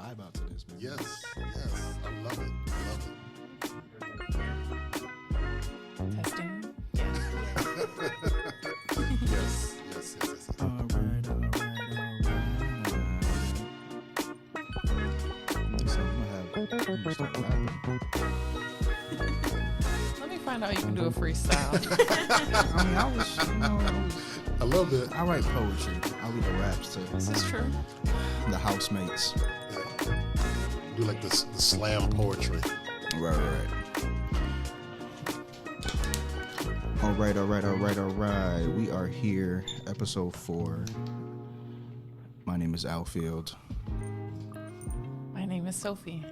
vibe out to this, man. Yes. I love it. Testing. Yes. All right. So I'm gonna start rapping. Let me find out you can do a freestyle. I mean, I was A little bit. I write poetry. I leave the raps to This is true. the housemates. Yeah. Do like the slam poetry. Right. All right. We are here, episode 4. My name is Alfield. My name is Sophie.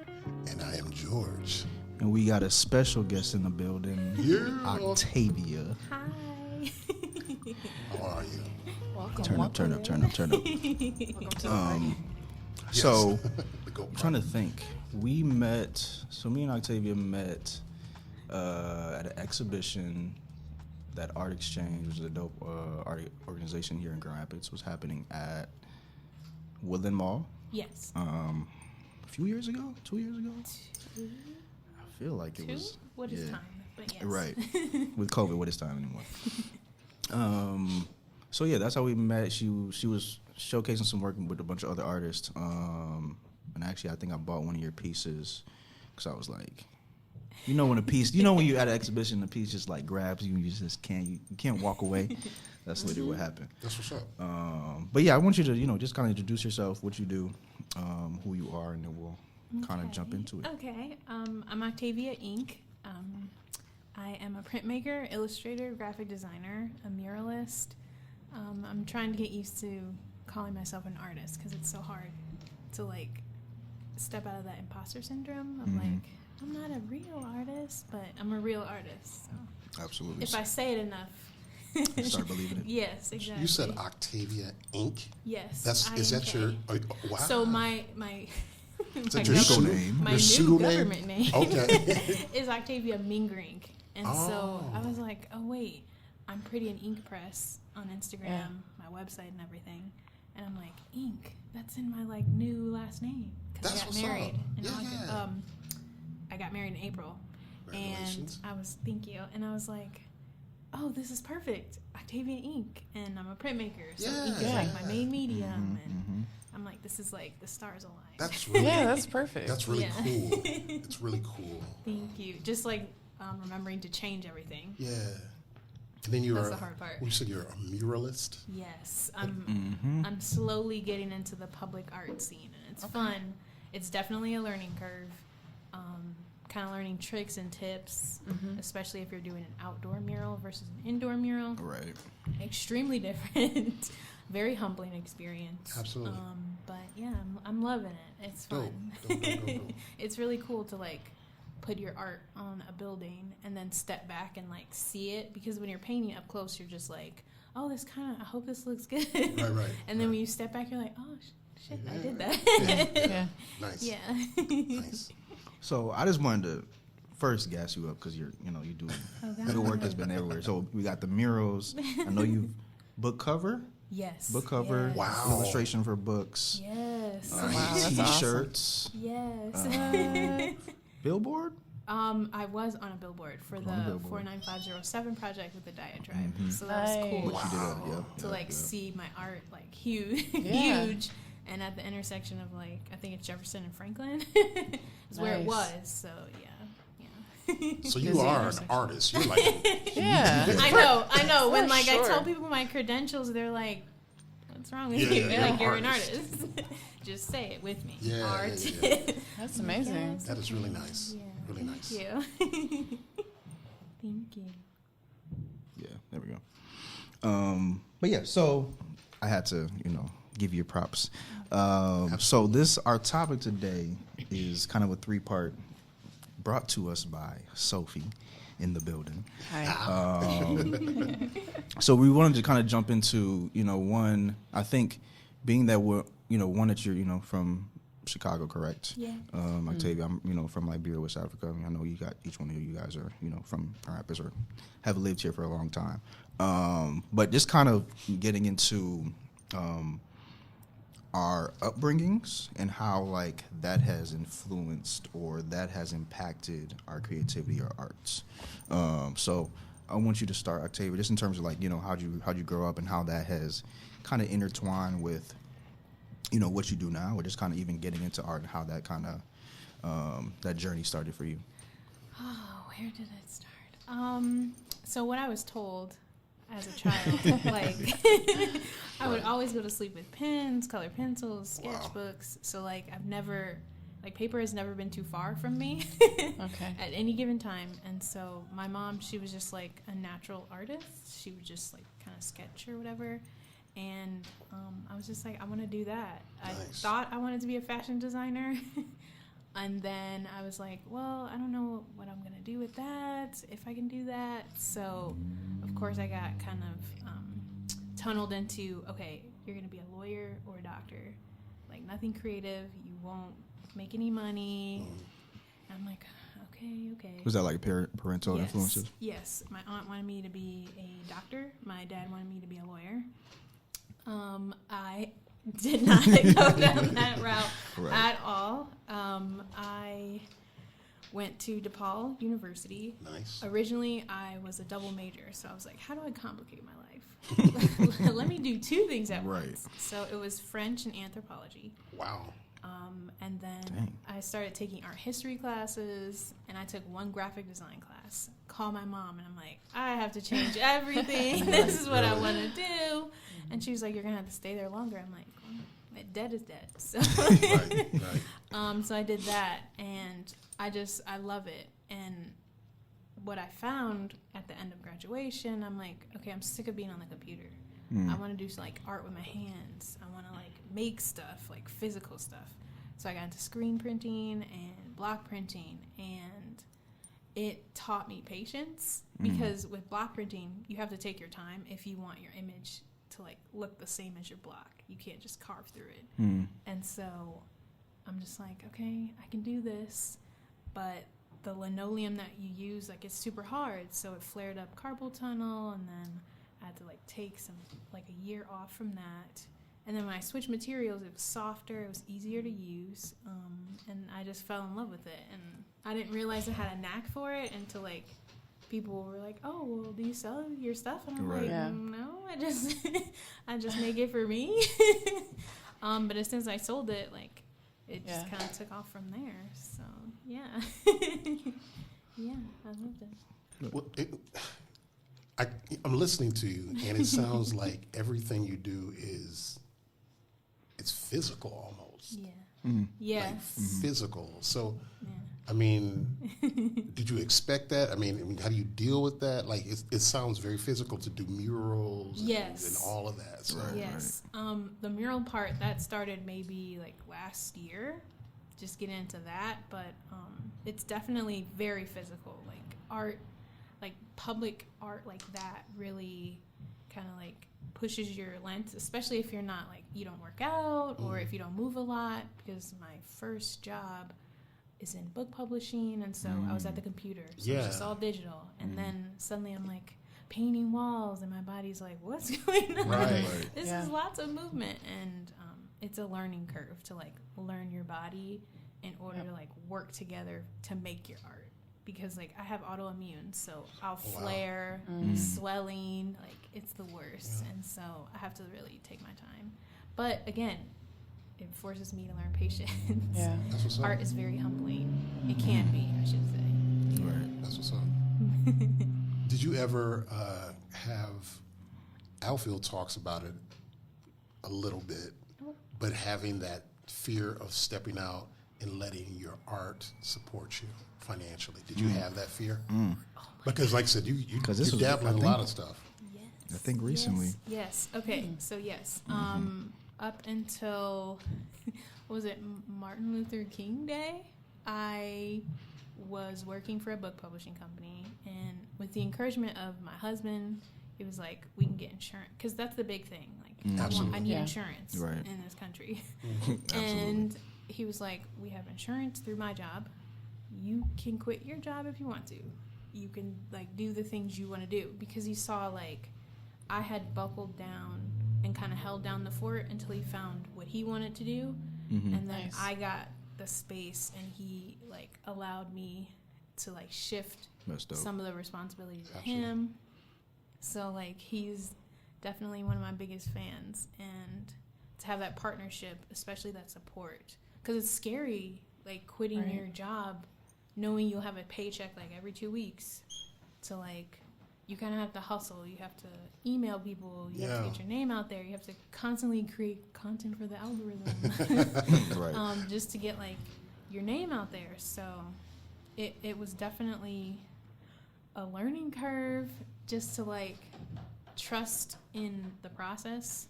And I am George. And we got a special guest in the building, Yeah. Octavia. Hi. How are you? Welcome. Turn up. Welcome to the party. So, The goat I'm trying to think. Me and Octavia met at an exhibition that Art Exchange, which is a dope art organization here in Grand Rapids, was happening at Woodland Mall. Yes. A few years ago? 2 years ago? I feel like it was. What is time? But yes. Right. With COVID, what is time anymore? So yeah, that's how we met. She was showcasing some work with a bunch of other artists. And actually, I think I bought one of your pieces because I was like, when when you're at an exhibition, the piece just like grabs you, and you just can't walk away. That's literally what happened. That's what's up. But yeah, I want you to just kind of introduce yourself, what you do, who you are, and then we'll kind of jump into it. Okay. I'm Octavia Ink. I am a printmaker, illustrator, graphic designer, a muralist. I'm trying to get used to calling myself an artist because it's so hard to like step out of that imposter syndrome of like, I'm not a real artist, but I'm a real artist. So Absolutely. if I say it enough, Start believing it. Yes, exactly. You said Octavia Ink? Yes. Is that your wow? So my Is that your pseudo name? My Your new pseudo government name Okay. is Octavia Mingrink. And so I Oh. was like, oh, wait, I'm Pretty in Ink Press on Instagram, Yeah. my website and everything. And I'm like, Ink, that's in my like new last name. Because I That's got what's married up. in Yeah, August. yeah. I got married in April. And Congratulations. thank you. And I was like, oh, this is perfect. Octavia Ink. And I'm a printmaker. So ink is Yeah. like my main medium. And Mhm. I'm like, this is like the stars align. That's really Yeah, that's perfect. That's really Yeah. cool. It's really cool. Thank you. Just like remembering to change everything. Yeah. And then That's the hard part. You said you're a muralist? Yes, I'm slowly getting into the public art scene, and it's fun. It's definitely a learning curve. Kind of learning tricks and tips, especially if you're doing an outdoor mural versus an indoor mural. Right. Extremely different. Very humbling experience. Absolutely. But yeah, I'm loving it. It's fun. Dope. It's really cool to like put your art on a building and then step back and like see it, because when you're painting up close, you're just like, oh, I hope this looks good. Right. And then when you step back, you're like, oh shit, I did that. Yeah. Nice. Yeah. Nice. So I just wanted to first gas you up because you do good work that's been everywhere. So we got the murals. I know you book cover, Yes. yes. Wow. illustration for books, Yes. Wow, that's T-shirts, Yes. billboard. I was on a billboard for On a the billboard. 49507 project with the diatribe. So that was Nice. cool. What you did, Wow. To like see my art like huge, Yeah. huge, and at the intersection of like I think it's Jefferson and Franklin is where it Nice. was. So yeah. So you Busy are an intersection. artist. You're like Yeah. I know. When For like I sure. tell people my credentials, they're like, "What's wrong with Yeah, you?" you're Like an you're an artist. artist. Just say it with me. Yeah, Art. yeah. That's amazing. Yes. that is really nice. Yeah. Really nice. Thank you. Thank you. Yeah, there we go. But yeah, so I had to, give you props. So our topic today is kind of a 3-part, brought to us by Sophie in the building. Hi. So we wanted to kind of jump into, one, I think being that we're, one that you're, from Chicago, correct? Yeah. Octavia, I'm, from Liberia, West Africa. I know each one of you guys are, from Grand Rapids or have lived here for a long time. But just kind of getting into our upbringings and how like that has influenced or that has impacted our creativity or arts. So I want you to start, Octavia, just in terms of like, you know, how'd you grow up and how that has kind of intertwined with, you know, what you do now, or just kind of even getting into art and how that kind of that journey started for you. Oh, where did it start? So what I was told as a child, like I would always go to sleep with pens, colored pencils, sketchbooks. So like I've never, like paper has never been too far from me Okay. at any given time. And so my mom, she was just like a natural artist. She would just like kind of sketch or whatever. And I was just like, I want to do that. I thought I wanted to be a fashion designer. And then I was like, well, I don't know what I'm going to do with that, if I can do that. So, of course, I got kind of tunneled into, okay, you're going to be a lawyer or a doctor. Like, nothing creative. You won't make any money. And I'm like, okay. Was that like parental influences? Yes. My aunt wanted me to be a doctor. My dad wanted me to be a lawyer. I did not go down that route at all. I went to DePaul University. Nice. Originally, I was a double major, so I was like, how do I complicate my life? Let me do two things at once. So it was French and anthropology. Wow. And then I started taking art history classes, and I took one graphic design class. Call my mom, and I'm like, I have to change everything. This is what I want to do. And she was like, you're going to have to stay there longer. I'm like, well, dead is dead. So, so I did that, and I love it. And what I found at the end of graduation, I'm like, okay, I'm sick of being on the computer. I want to do like art with my hands. I want to like make stuff, like physical stuff. So I got into screen printing and block printing, and it taught me patience, because with block printing, you have to take your time if you want your image to like look the same as your block. You can't just carve through it. And so I'm just like, okay, I can do this, but the linoleum that you use, like, it's super hard, so it flared up carpal tunnel, and then I had to like take a year off from that. And then when I switched materials, it was softer, it was easier to use, and I just fell in love with it. And I didn't realize I had a knack for it until like people were like, "Oh, well, do you sell your stuff?" And I'm like, "No, I just make it for me." But as soon as I sold it, like, it just kind of took off from there. So yeah, I loved it. Well, I'm listening to you, and it sounds like everything you do it's physical almost. Yeah. Like physical. So, I mean, did you expect that? I mean, how do you deal with that? Like, it sounds very physical to do murals and all of that. So. Yes. The mural part, that started maybe like last year, just getting into that. But it's definitely very physical. Like art, like public art like that really kind of like pushes your length, especially if you're not like, you don't work out or if you don't move a lot, because my first job is in book publishing, and so I was at the computer, so it's just all digital. And then suddenly I'm like painting walls, and my body's like, what's going on? This is lots of movement, and it's a learning curve to like learn your body in order to like work together to make your art. Because like I have autoimmune, so I'll flare, swelling, like it's the worst. And so I have to really take my time. But again, it forces me to learn patience. That's what's up. Art is very humbling. It can be, I should say. That's what's up. Did you ever have, Alfield talks about it a little bit, but having that fear of stepping out and letting your art support you financially? Did you have that fear? Because like I said, you dabble in a lot of stuff. Yes. I think recently. Yes. Okay. So yes. Up until, what was it, Martin Luther King Day, I was working for a book publishing company, and with the encouragement of my husband, he was like, we can get insurance, because that's the big thing. Like, I need insurance in this country. And he was like, we have insurance through my job. You can quit your job if you want to. You can like do the things you want to do, because he saw like I had buckled down and kind of held down the fort until he found what he wanted to do. Mm-hmm. And then Nice. I got the space, and he like allowed me to like shift That's dope. some of the responsibilities to Absolutely. him. So like he's definitely one of my biggest fans, and to have that partnership, especially that support, because it's scary like quitting Right. your job knowing you'll have a paycheck like every 2 weeks. So like you kind of have to hustle, you have to email people, you have to Yeah. get your name out there, you have to constantly create content for the algorithm. Right. Just to get like your name out there. So it was definitely a learning curve, just to like trust in the process.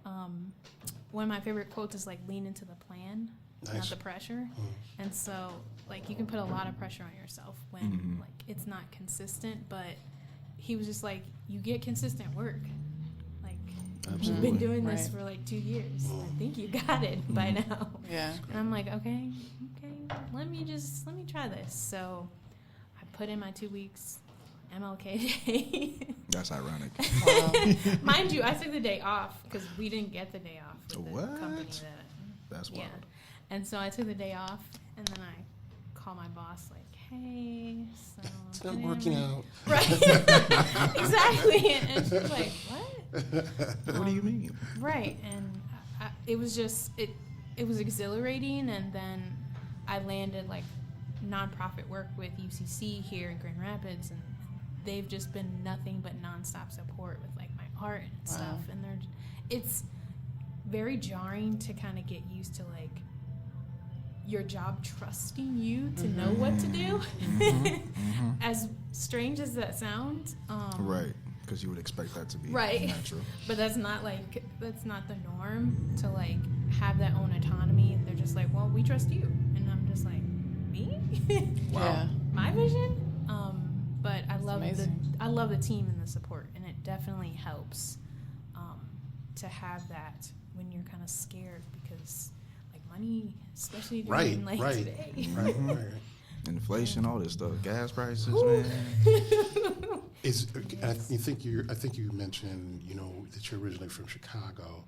One of my favorite quotes is like lean into the plan, not Nice. the pressure. Mm. And so like you can put a lot of pressure on yourself when Mhm. like it's not consistent, but he was just like, you get consistent work. Like you've Absolutely. been doing this Right. for like 2 years. I think you got it by now. Yeah. And I'm like, okay, let me try this. So I put in my 2 weeks, MLK Day. That's ironic. Wow. Mind you, I took the day off because we didn't get the day off with the What? company that. That's wild. Yeah. And so I took the day off, and then I called my boss like, hey, so It's not today working I'm- out. Right. Exactly. And she was like, what? What do you mean? Right, and it was just it was exhilarating, and then I landed like nonprofit work with UCC here in Grand Rapids, and they've just been nothing but nonstop support with like my art and Wow. stuff, and it's very jarring to kind of get used to like your job trusting you to know what to do. As strange as that sounds, Right. Because you would expect that to be Right. natural. but that's not the norm to like have that own autonomy. They're just like, well, we trust you, and I'm just like, me? Yeah. My vision. But I love amazing. I love the team and the support, and it definitely helps to have that when you're kind of scared, because like money, especially during Right, like right. today. Right, right. Inflation, all this stuff, gas prices, Ooh. man. I think you mentioned, that you're originally from Chicago.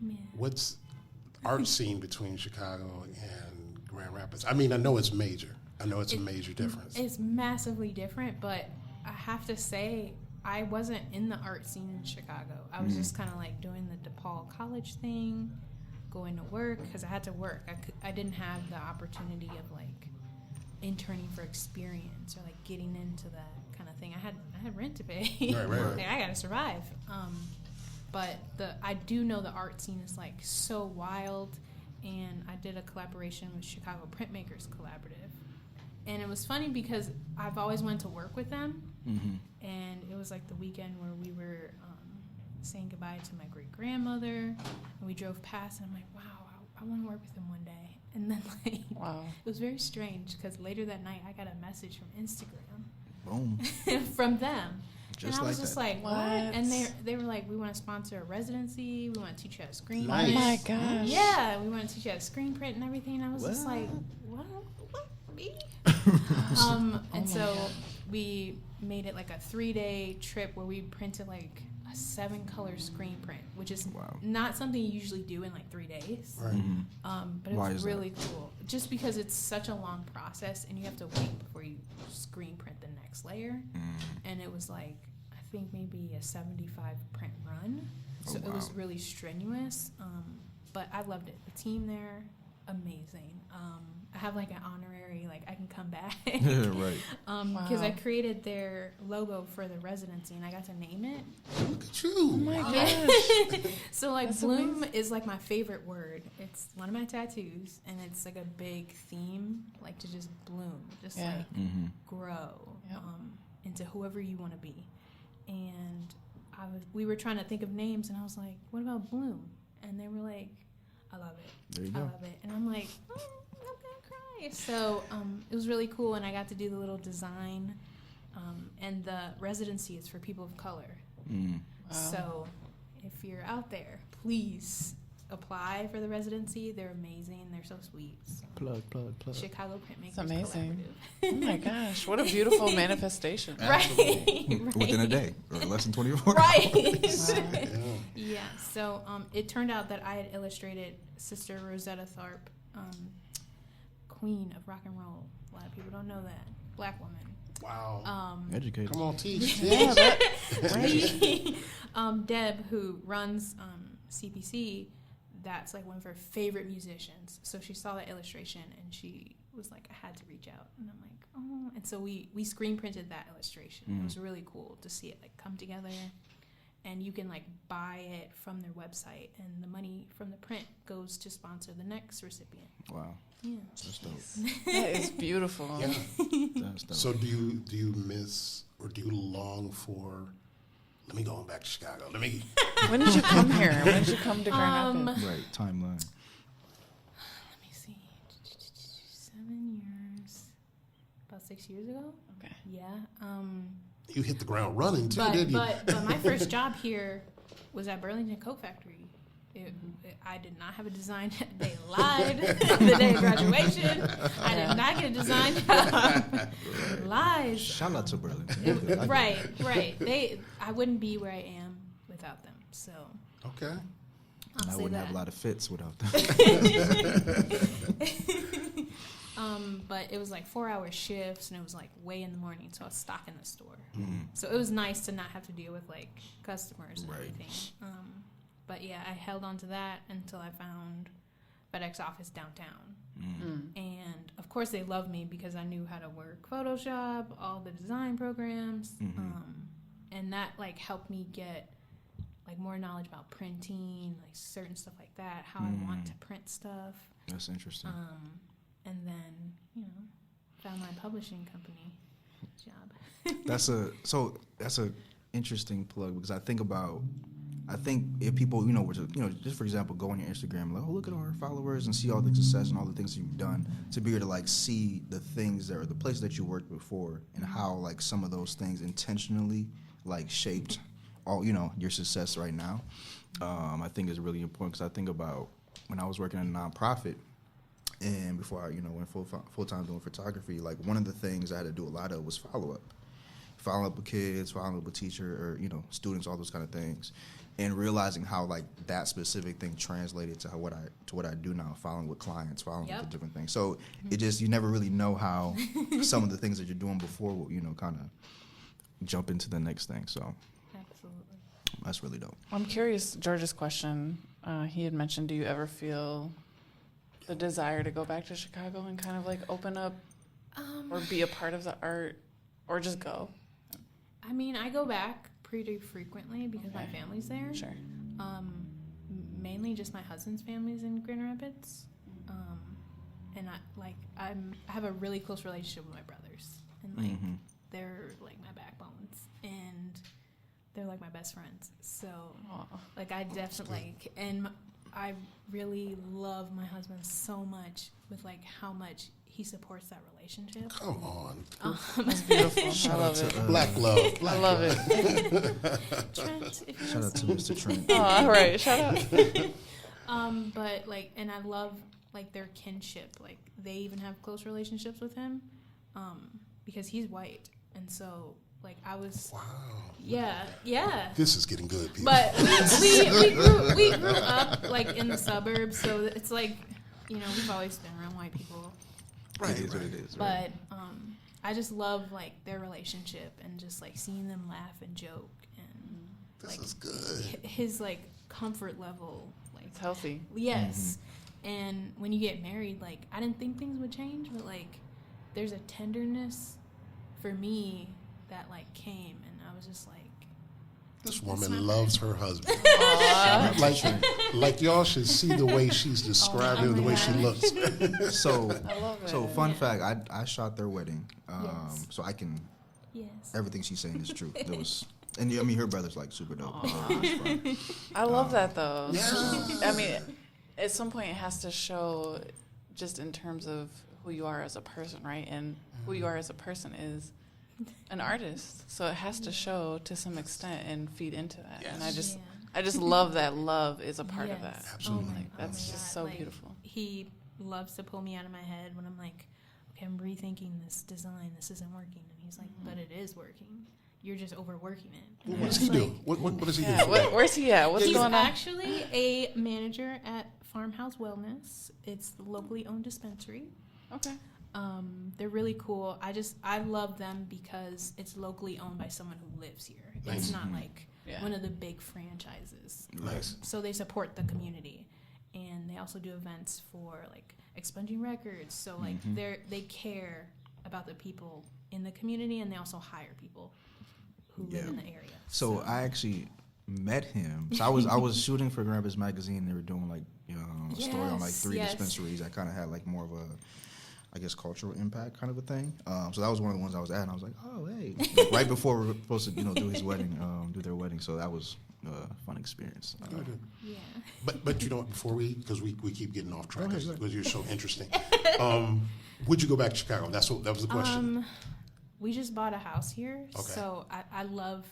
Man. What's art scene between Chicago and Grand Rapids? I mean, I know it's major. I know it's a major difference. It's massively different, but I have to say, I wasn't in the art scene in Chicago. I was just kind of like doing the DePaul College thing, going to work, because I had to work. I didn't have the opportunity of like interning for experience or like getting into that kind of thing. I had rent to pay. Right. Like, I gotta survive. But I do know the art scene is like so wild, and I did a collaboration with Chicago Printmakers Collaborative, and it was funny because I've always wanted to work with them, and it was like the weekend where we were saying goodbye to my great grandmother, and we drove past, and I'm like, wow, I want to work with them one day. And then like Wow. it was very strange because later that night I got a message from Instagram Boom. from them. Just and I was like just that. like, what? What? And they were like, we want to sponsor a residency. We want to teach you how to screen Nice. Oh print. my gosh. Yeah, we want to teach you how to screen print and everything. And I was just What? like, what? Me? Oh And my so God. we made it like a 3-day trip where we printed like a 7-color screen print, which is Wow. not something you usually do in like 3 days. Right. But Why it's is that? really cool. Just because it's such a long process, and you have to wait before you screen print the next layer. And it was like, I think maybe a 75 print run. So Oh, it was wow. really strenuous. But I loved it. The team there, amazing. I have like an honorary, like I can come back. Right. Because I Wow. created their logo for the residency, and I got to name it. Look at you. Oh my Wow. gosh. So like That's bloom amazing. is like my favorite word. It's one of my tattoos, and it's like a big theme, like to just bloom, just Yeah. like grow Yep. into whoever you want to be. And we were trying to think of names, and I was like, what about bloom? And they were like, I love it. There you I go. love it. And I'm like, I'm gonna cry. So it was really cool, and I got to do the little design. And the residency is for people of color. Mm. Wow. So if you're out there, please apply for the residency. They're amazing. They're so sweet. So, Plug. Chicago Printmakers It's amazing. Collaborative. Oh my gosh. What a beautiful manifestation. Right. Within a day or less than 24 Right. hours. Yeah. Yeah. So it turned out that I had illustrated Sister Rosetta Tharpe, queen of rock and roll. A lot of people don't know that. Black woman. Wow. Educated. Come on, teach. Deb, who runs CPC, that's like one of her favorite musicians. So she saw that illustration and she was like, I had to reach out. And I'm like, oh. And so we screen printed that illustration. It was really cool to see it like come together. And you can like buy it from their website, and the money from the print goes to sponsor the next recipient. Wow. Yeah. That's dope. That is beautiful. Yeah. That's dope. So do you miss or do you long for? Let me go on back to Chicago. When did you come here? When did you come to Grand Rapids? Right, timeline. Let me see. 7 years. About 6 years ago. Okay. Yeah. You hit the ground running too, But didn't you? but my first job here was at Burlington Coat Factory. I did not have a design. They lied the day of graduation. I did not get a design job. Lies. Shout out to Burlington. Right. I wouldn't be where I am without them. So Okay. I'll I say wouldn't that. have a lot of fits without them. But it was like 4-hour shifts, and it was like way in the morning, so I was stocking the store. Mhm. So it was nice to not have to deal with like customers and Right. everything. But yeah, I held on to that until I found FedEx office downtown. And of course they loved me because I knew how to work Photoshop, all the design programs. And that like helped me get like more knowledge about printing, like certain stuff like that, how I want to print stuff. That's interesting. And then, found my publishing company job. That's a interesting plug, because I think if people, were to, just for example, go on your Instagram, like, oh, look at our followers and see all the success and all the things you've done, to be able to like see the things that are the places that you worked before and how like some of those things intentionally like shaped all, your success right now. I think is really important, because I think about when I was working in a nonprofit, and before I, went full time doing photography, like one of the things I had to do a lot of was follow up with kids, following up with teacher or students, all those kind of things, and realizing how like that specific thing translated to what I do now, following with clients, following with the different things. So it just, you never really know how some of the things that you're doing before will kind of jump into the next thing. So Absolutely. that's really dope. I'm curious, George's question, he had mentioned, do you ever feel the desire to go back to Chicago and kind of like open up or be a part of the art, or just go? I mean, I go back pretty frequently because my family's there. Sure. Mainly just my husband's family's in Grand Rapids. And I have a really close relationship with my brothers. And like they're like my backbones. And they're like my best friends. So like I definitely I really love my husband so much with like how much he supports that relationship. Come on. That's beautiful. I love it. Black love. I love it. Trent, if you're Shout out to listening. Mr. Trent. Oh, all right. Shout out. But like, and I love like their kinship. Like they even have close relationships with him, because he's white, and so like I was. Wow. Yeah. This is getting good, people. But we grew up like in the suburbs, so it's like we've always been around white people. It is what it is. But I just love like their relationship and just like seeing them laugh and joke, and This like is good. his like comfort level, like It's healthy. yes. And when you get married, like I didn't think things would change, but like there's a tenderness for me that like came, and I was just like, This woman loves her husband. Aw. like y'all should see the way she's described him, the way she looks. So, I love it. so fun fact, I shot their wedding, Yes. so I can. yes. Everything she's saying is true. It was, and I mean, her brother's like super dope. I love that though. Yeah. I mean, at some point it has to show just in terms of who you are as a person, right? And who you are as a person is an artist. So it has to show to some extent and feed into that. Yes. And Yeah. I just love that love is a part of that. Yes. Absolutely. Oh my, That's oh my just God. so Like, beautiful. He loves to pull me out of my head when I'm like, okay, I'm rethinking this design. This isn't working. And he's like, but it is working. you're just overworking it. What does he do? What does he do? Where's he at? What's He's going on? actually a manager at Farmhouse Wellness. It's the locally owned dispensary. Okay. They're really cool. I love them because it's locally owned by someone who lives here. Nice. It's not like one of the big franchises. Nice. So they support the community, and they also do events for like expunging records. So like they care about the people in the community, and they also hire people who live in the area. So I actually met him. So I was shooting for Grand Rapids Magazine. They were doing like a story on like 3 dispensaries that kind of had like more of a, I guess, cultural impact kind of a thing. So that was one of the ones I was at, and I was like, oh, hey. Like, right before we were supposed to, do his wedding, do their wedding. So that was a fun experience. Yeah. But before because we keep getting off track because you're so interesting. Would you go back to Chicago? That was the question. We just bought a house here, Okay. so I love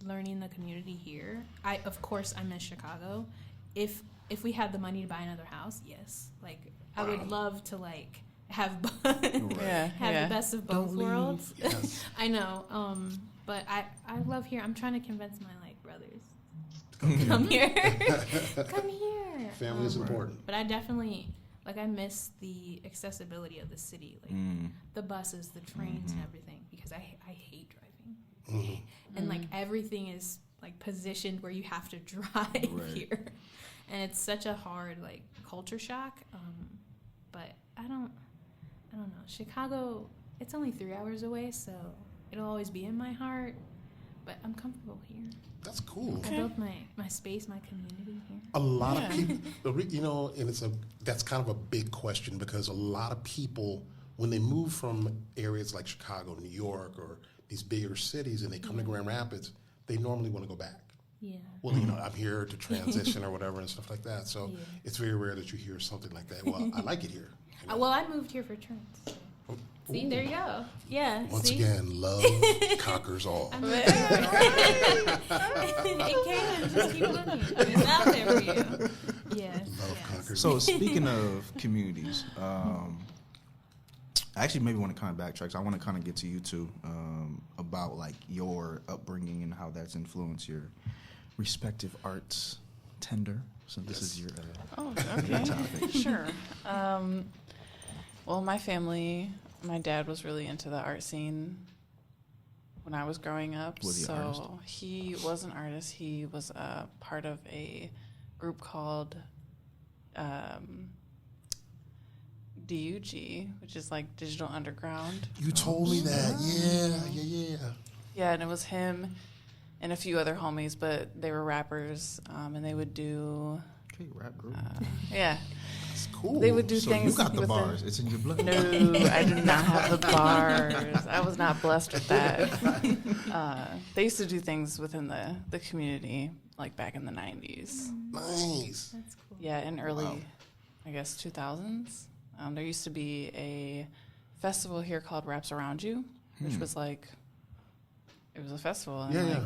learning the community here. Of course, I miss Chicago. If we had the money to buy another house, yes. Like, I would love to, like, have the best of both worlds. Yes. I know. But I love here. I'm trying to convince my, like, brothers. Come here. Come here. Family is important. But I definitely, like, I miss the accessibility of the city. Like, the buses, the trains, and everything. Because I hate driving. And, like, everything is, like, positioned where you have to drive here. And it's such a hard, like, culture shock. But I don't know. Chicago, it's only 3 hours away, so it'll always be in my heart. But I'm comfortable here. That's cool. I built my space, my community here. A lot of people, and that's kind of a big question because a lot of people, when they move from areas like Chicago, New York, or these bigger cities, and they come to Grand Rapids, they normally want to go back. Yeah. Well, I'm here to transition or whatever and stuff like that. So it's very rare that you hear something like that. Well, I like it here. Well, I moved here for Trent. So. See, there you go. Yeah. Once again, love conquers all. It can. Just keep looking. It's out there for you. Yeah. Love conquers So speaking of communities, I actually maybe want to kind of backtrack. So I want to kind of get to you too about like your upbringing and how that's influenced your respective arts tender. So this is your okay. topic. Sure. Well, my family, my dad was really into the art scene when I was growing up. Was he an artist? He was an artist. He was a part of a group called DUG, which is like Digital Underground. You told me that. Yeah. Yeah, and it was him and a few other homies, but they were rappers, and they would do... Okay, rap group. Yeah. That's cool. They would do So things. you got the within- bars. It's in your blood. No, I do not have the bars. I was not blessed with that. They used to do things within the community, like back in the 90s. Nice. That's cool. Yeah, in early, I guess, 2000s. There used to be a festival here called Wraps Around You, which was like, it was a festival. And Yeah.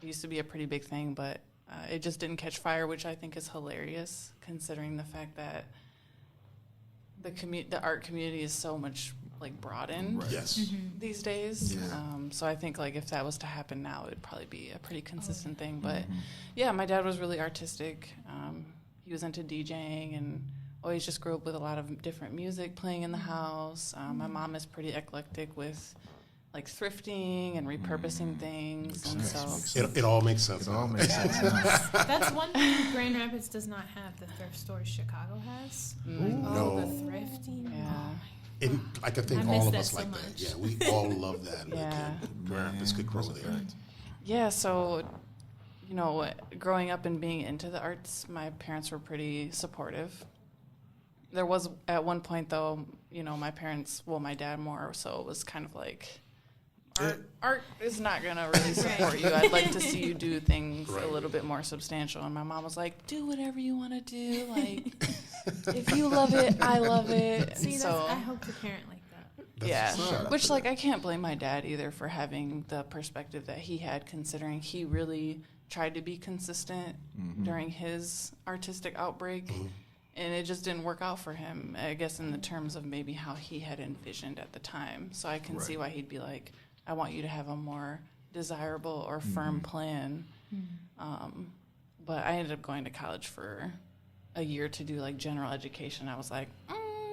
It used to be a pretty big thing, but it just didn't catch fire, which I think is hilarious, considering the fact that the art community is so much like broadened Yes. these days. Yeah. So I think like if that was to happen now, it'd probably be a pretty consistent thing. But yeah, my dad was really artistic. He was into DJing and always just grew up with a lot of different music playing in the house. My mom is pretty eclectic with like thrifting and repurposing things, and so It all makes sense. It all makes sense. now. That's one thing Grand Rapids does not have. The thrift stores Chicago has. No. The thrifting. yeah. And I can think I all miss of that us so like much. that. Yeah, we all love that. Yeah. It's good grow there. Yeah, so, growing up and being into the arts, my parents were pretty supportive. There was, at one point, though, my parents, my dad more so, was kind of like, art is not going to really support you. I'd like to see you do things a little bit more substantial. And my mom was like, do whatever you want to do. Like, if you love it, I love it. See, And so, I hope to parent like that. yeah, what's up. which like I can't blame my dad either for having the perspective that he had, considering he really tried to be consistent during his artistic outbreak, and it just didn't work out for him, I guess, in the terms of maybe how he had envisioned at the time. So I can see why he'd be like, I want you to have a more desirable or firm plan. But I ended up going to college for a year to do like general education. I was like,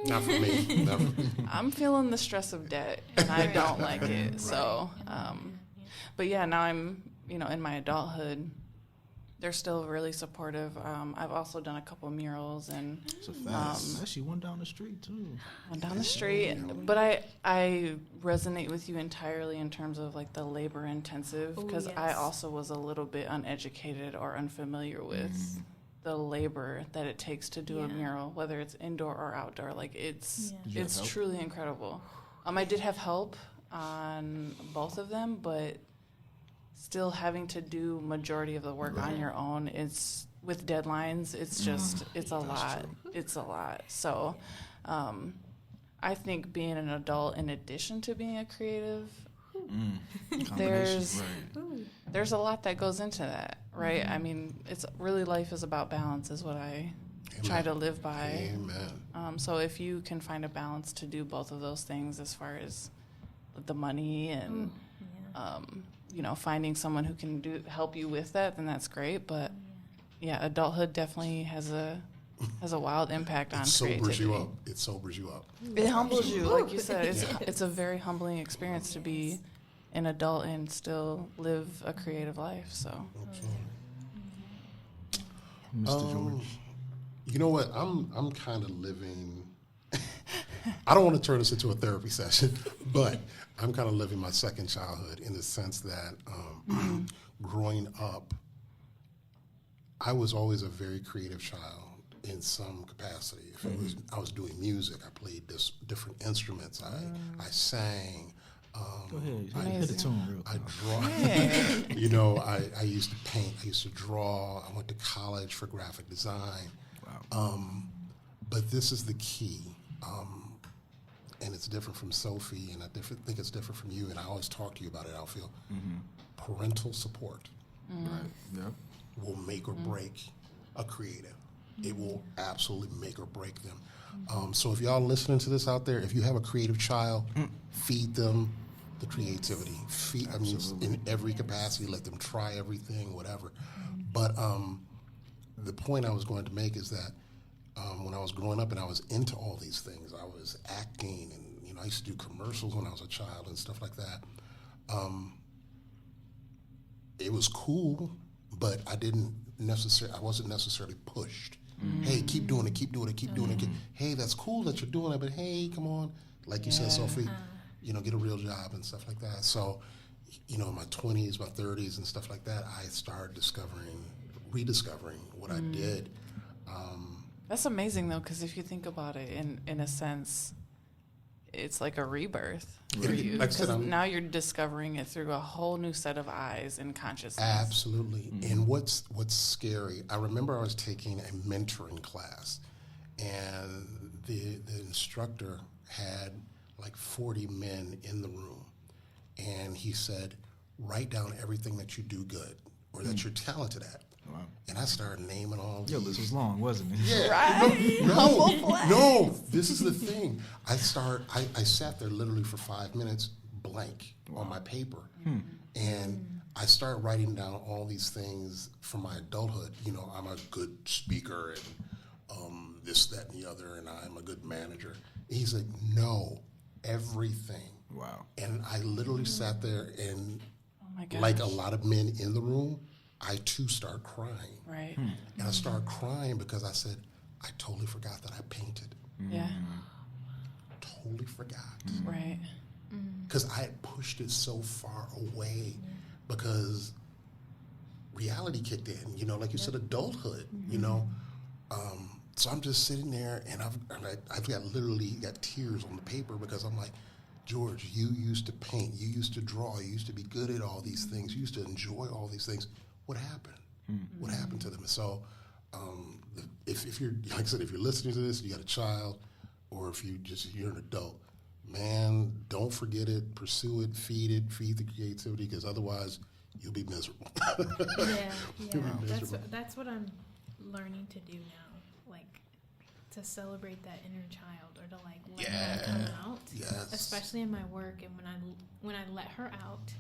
Not for me. Not for me. I'm feeling the stress of debt and I don't like it. So, but yeah, now I'm, in my adulthood, they're still really supportive. I've also done a couple murals and It's a fact. Actually, one down the street too. one down the street. But I resonate with you entirely in terms of like the labor intensive, because I also was a little bit uneducated or unfamiliar with the labor that it takes to do a mural, whether it's indoor or outdoor. Like it's truly incredible. I did have help on both of them, but still having to do majority of the work on your own is with deadlines. It's just it's a lot. It's a lot. So I think being an adult, in addition to being a creative, there's a lot that goes into that, right? I mean, it's really, life is about balance, is what I try to live by. Amen. So if you can find a balance to do both of those things, as far as the money and finding someone who can help you with that, then that's great. But yeah, adulthood definitely has a wild impact on creativity. It sobers you up. It humbles you, like you said. It's a very humbling experience to be an adult and still live a creative life. So, Mr. George. You know what? I'm kind of living. I don't want to turn this into a therapy session, but I'm kind of living my second childhood in the sense that growing up, I was always a very creative child in some capacity. If I was doing music, I played different instruments. I sang. Go ahead. Hit the tune real quick. I draw. I used to paint. I used to draw. I went to college for graphic design. Wow. But this is the key. And it's different from Sophie, and I think it's different from you, and I always talk to you about it, Alfield. Parental support will make or break a creative. It will absolutely make or break them. So if y'all listening to this out there, if you have a creative child, feed them the creativity. In every capacity, let them try everything, whatever. But the point I was going to make is that when I was growing up and I was into all these things, I was acting, and I used to do commercials when I was a child and stuff like that. It was cool, but I wasn't necessarily pushed. Hey, keep doing it, keep doing it, keep doing it. Hey, that's cool that you're doing it, but hey, come on, like you said, Sophie, get a real job and stuff like that. So, in my 20s, my 30s, and stuff like that, I started rediscovering what I did. That's amazing, though, because if you think about it, in a sense, it's like a rebirth for you. Because now you're discovering it through a whole new set of eyes and consciousness. Absolutely. And what's scary, I remember I was taking a mentoring class, and the instructor had like 40 men in the room. And he said, write down everything that you do good or that you're talented at. Wow. And I started naming all these. Your list was long, wasn't it? Yeah. Right? No, this is the thing. I sat there literally for 5 minutes blank on my paper. And I started writing down all these things from my adulthood. I'm a good speaker and this, that, and the other, and I'm a good manager. And he's like, no, everything. Wow. And I literally sat there and, Oh my gosh. like a lot of men in the room, I too started crying. Right. And I started crying because I said, I totally forgot that I painted. Yeah. Totally forgot. Right. Because I had pushed it so far away because reality kicked in, like you said, adulthood, So I'm just sitting there and I've got tears on the paper because I'm like, George, you used to paint, you used to draw, you used to be good at all these things, you used to enjoy all these things. What happened? What happened to them? And so, if you're, like I said, if you're listening to this, you got a child, or if you're an adult, man, don't forget it, pursue it, feed the creativity, because otherwise you'll be miserable. That's what I'm learning to do now. Like, to celebrate that inner child or to like let her come out. Yes. Especially in my work, and when I let her out,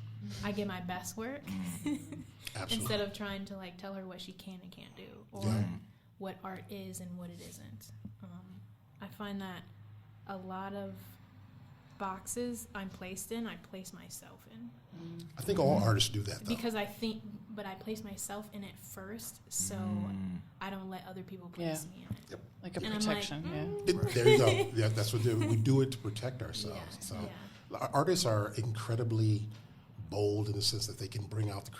I get my best work instead of trying to like tell her what she can and can't do or what art is and what it isn't. I find that a lot of boxes I'm placed in, I place myself in. I think all artists do that, though. Because I place myself in it first, so I don't let other people place me in it. Yep. Like a And protection, There you go. Yeah, that's what we do it to protect ourselves. So artists are incredibly bold in the sense that they can bring out the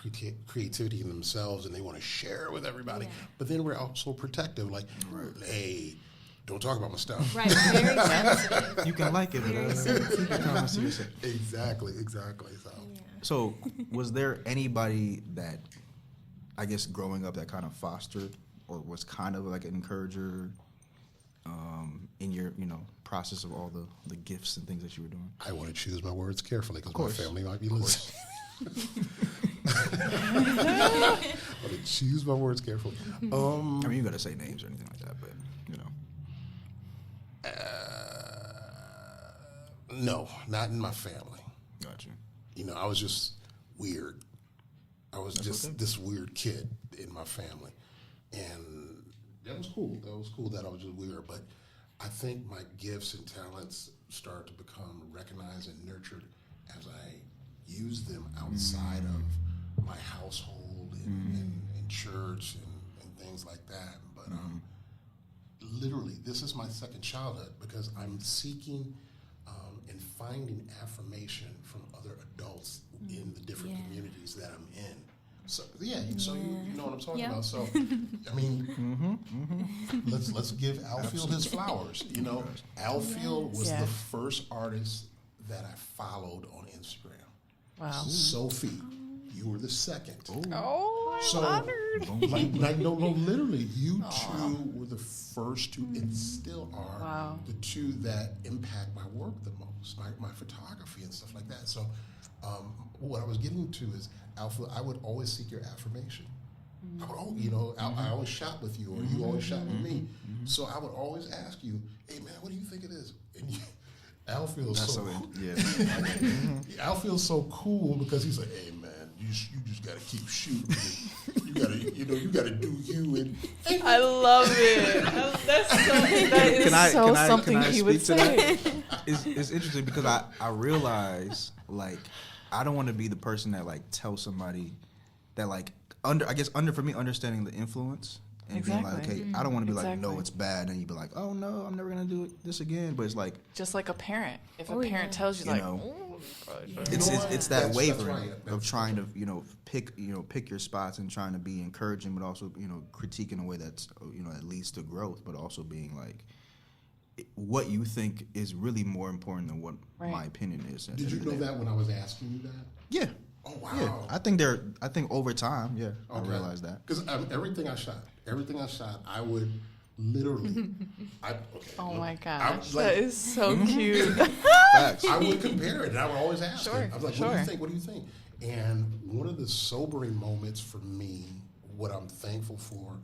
creativity in themselves and they want to share it with everybody. Yeah. But then we're also protective, like, hey, don't talk about my stuff. Right, very sensitive. You can like it, but keep your comments to yourself. Exactly. So, was there anybody that, I guess, growing up that kind of fostered or was kind of like an encourager in your, process of all the gifts and things that you were doing? I want to choose my words carefully because my family might be listening. I want to choose my words carefully. I mean, you got to say names or anything like that, but, No, not in my family. Gotcha. I was just weird. I was this weird kid in my family. And that was cool. That I was just weird. But I think my gifts and talents started to become recognized and nurtured as I used them outside of my household and church and things like that. But literally, this is my second childhood because I'm seeking and finding affirmation from other adults in the different communities that I'm in. So you know what I'm talking about. So I mean, let's give Alfield his flowers. Alfield was the first artist that I followed on Instagram. Wow. Sophie, you were the second. Oh, So, literally, you two were the first to, and still are, the two that impact my work the most, my photography and stuff like that. So, what I was getting to is, Alpha, I would always seek your affirmation. I would, I always shot with you, or you always shot with me. So I would always ask you, "Hey, man, what do you think it is?" And Alfield's so cool. Alfield's so cool because he's like, "Hey, man, you just got to keep shooting. You got to, you got to do you." And I love it. That is something he would say. It's interesting because I realize, like, I don't want to be the person that, like, tells somebody that, like, for me, understanding the influence and being like, okay, I don't want to be like, no, it's bad, and you be like, oh no, I'm never gonna do this again. But it's like, just like a parent. If a parent tells you, like, it's that wavering of trying to pick your spots and trying to be encouraging, but also critique in a way that's that leads to growth, but also being like, what you think is really more important than what my opinion is. Did you know that when I was asking you that? Yeah. Oh wow. Yeah. I think over time, I realized that. Because everything I shot, I would literally. Oh my gosh, that is so cute. Facts. I would compare it, and I would always ask him. I was like, "What do you think? What do you think?" And one of the sobering moments for me, what I'm thankful for,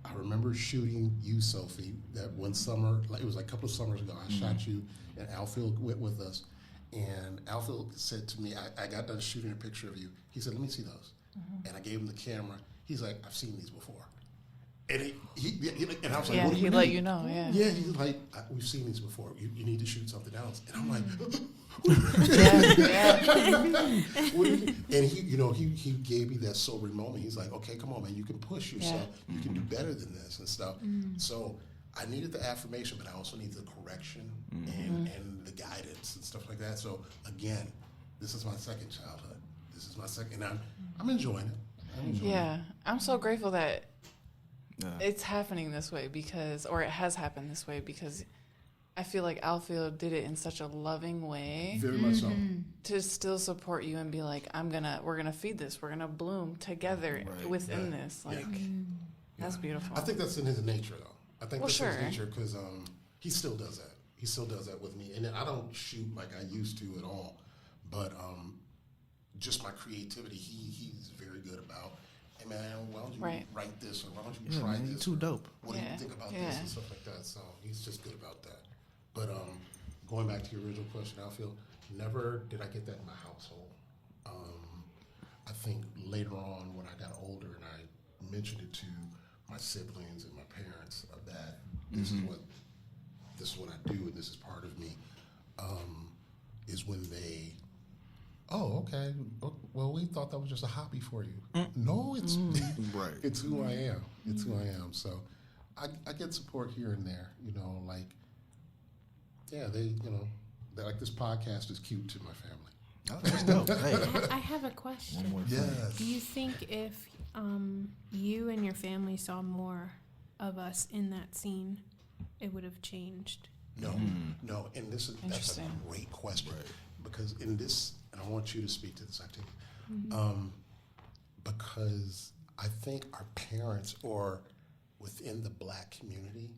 I remember shooting you, Sophie, that one summer. It was like a couple of summers ago. I shot you, and Alfield went with us. And Alfield said to me, I got done shooting a picture of you. He said, "Let me see those." And I gave him the camera. He's like, "I've seen these before." And and I was like, "What do you mean?" He let you know, Yeah, he's like, "We've seen these before. You need to shoot something else." And I'm like, and he gave me that sobering moment. He's like, "Okay, come on, man, you can push yourself. You can do better than this and stuff." So I needed the affirmation, but I also need the correction and the guidance and stuff like that. So again, this is my second childhood. This is my second, and I'm enjoying it. I'm so grateful that it's happening this way or it has happened this way because I feel like Alfield did it in such a loving way. Very much so. To still support you and be like, we're gonna feed this, we're gonna bloom together within this. Like, that's beautiful. I think that's in his nature, though. I think that's sure. his nature because he still does that. He still does that with me, and I don't shoot like I used to at all. But just my creativity, he's very good about hey man, why don't you Right. write this, or why don't you Yeah, try man, you this? too or dope. What do Yeah. you think about Yeah. this and stuff like that? So he's just good about that. But going back to your original question, Alfield, never did I get that in my household. I think later on when I got older and I mentioned it to my siblings and my parents that this is what I do and this is part of me, is when they, oh, okay, well, we thought that was just a hobby for you. No, it's Right. it's who I am. It's who I am. So I get support here and there, like, yeah, they're like, this podcast is cute to my family. Oh, that's dope. Hey, I have a question. one more thing. Yes. Do you think if you and your family saw more of us in that scene, it would have changed? No, and that's a Interesting. great question, because in this, and I want you to speak to this, Octavia, because I think our parents, or within the Black community,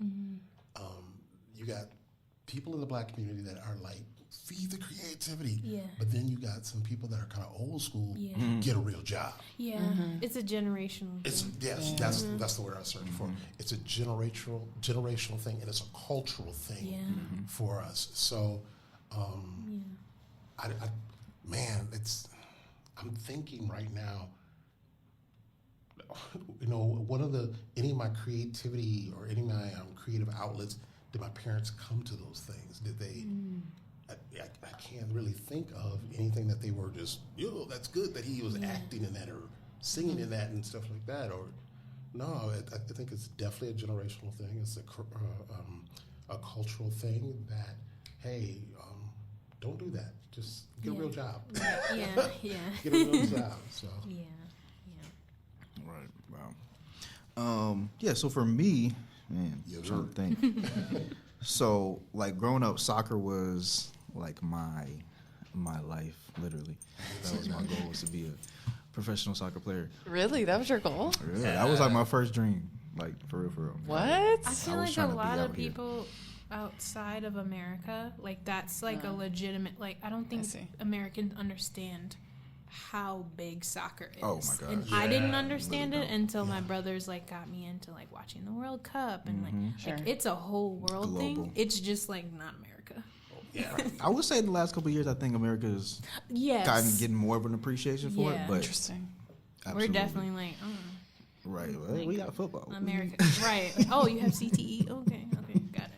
you got people in the Black community that are like, feed the creativity, Yeah. but then you got some people that are kind of old school, Yeah. get a real job. Yeah, it's a generational It's thing. yes, that's the word I was searching for. It's a generational thing, and it's a cultural thing for us. So, man, I'm thinking right now. One of any of my creativity or any of my creative outlets, did my parents come to those things? Did they? I can't really think of anything that they were just, that's good that he was acting in that or singing in that and stuff like that. Or no, I think it's definitely a generational thing. It's a cultural thing that, hey, don't do that. Just get a real job. Yeah. Get a real job. So Yeah. Right. Wow. Yeah. So for me, man, Yes, I'm trying sir. to think. So like growing up, soccer was like my life. Literally, that was my goal, was to be a professional soccer player. Really? That was your goal? Really, that was like my first dream. Like for real. What? I I feel was like trying a to be lot out of here. people outside of America, like that's like a legitimate, like I don't think see. Americans understand how big soccer is. Oh my gosh. And I didn't Yeah, understand really it until my brothers like got me into like watching the World Cup and like Sure. it's a whole world thing. Global. It's just like not America. yeah, I would say in the last couple of years, I think America's Yes. gotten getting more of an appreciation for it. Yeah. But Interesting. absolutely. We're definitely like, right. Well, we got football. America. Right. Oh, you have CTE? Okay, got it.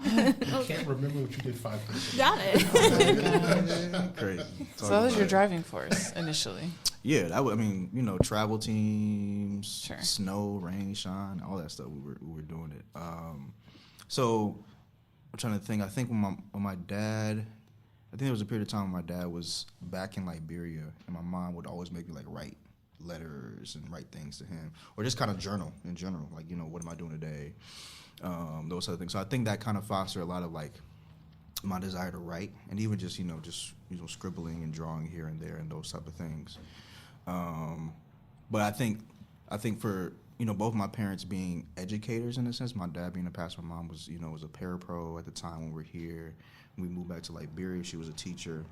I can't remember what you did 5 years ago. Got it. Crazy. So that was your driving force initially. Yeah, I mean, travel teams, Sure. snow, rain, shine, all that stuff. We were doing it. So I'm trying to think. I think when my dad, I think there was a period of time when my dad was back in Liberia, and my mom would always make me like write letters and write things to him, or just kind of journal in general. Like, what am I doing today? Those other things. So I think that kind of fostered a lot of like my desire to write, and even just scribbling and drawing here and there and those type of things. But I think for both my parents being educators in a sense, my dad being a pastor, my mom was was a parapro at the time when we were here. When we moved back to Liberia, she was a teacher.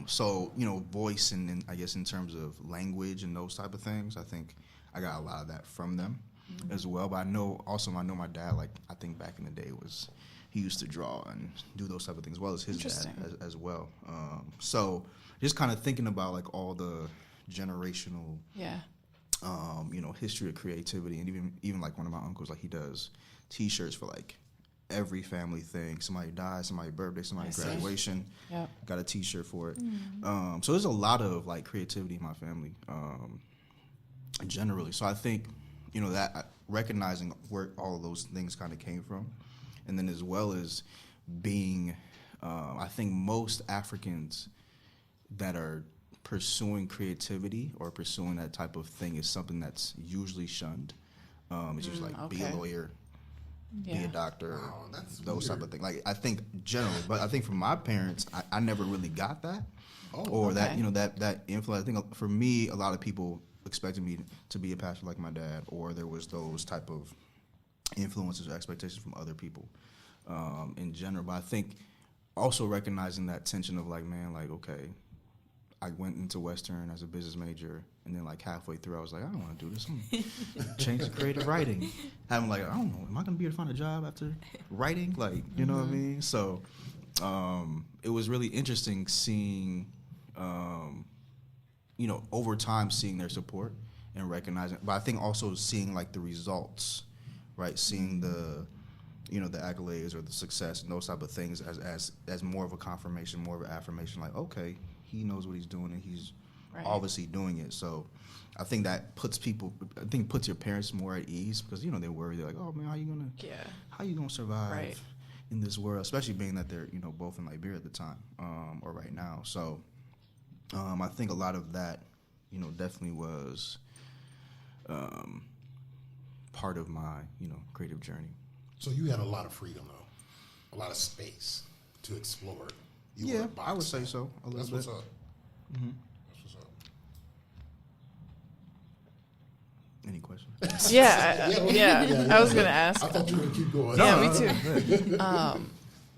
So voice and I guess in terms of language and those type of things, I think I got a lot of that from them as well. But I know my dad, like I think back in the day, he used to draw and do those type of things as well as his dad as well. So just kind of thinking about like all the generational history of creativity, and even like one of my uncles, like he does T-shirts for like every family thing. Somebody died, somebody's birthday, somebody's graduation. Yep. Got a T-shirt for it. So there's a lot of like creativity in my family, generally. So I think that recognizing where all of those things kind of came from, and then as well as being, I think most Africans that are pursuing creativity or pursuing that type of thing is something that's usually shunned. It's usually like be a lawyer, be a doctor, Wow, that's those weird. type of things. Like I think generally, but I think from my parents, I never really got that, that that influence. I think for me, a lot of people expected me to be a pastor like my dad, or there was those type of influences or expectations from other people in general. But I think also recognizing that tension of like, man, like, okay, I went into Western as a business major, and then like halfway through, I was like, I don't want to do this. I'm gonna change to creative writing. I'm like, I don't know, am I gonna be able to find a job after writing? Like, you know what I mean? So it was really interesting seeing, you know, over time seeing their support and recognizing, but I think also seeing like the results, right? Seeing the, you know, the accolades or the success and those type of things as more of a confirmation, more of an affirmation. Like, okay, he knows what he's doing and he's obviously doing it. So I think that puts your parents more at ease, because, you know, they're worried. They're like, oh man, how you gonna survive in this world, especially being that they're, you know, both in Liberia at the time, or right now. So I think a lot of that, you know, definitely was part of my, you know, creative journey. So you had a lot of freedom, though, a lot of space to explore. Yeah, I would say so. That's what's up. Mm-hmm. That's what's up. Any questions? Yeah. I was gonna ask. I thought you were gonna keep going. Yeah, me too.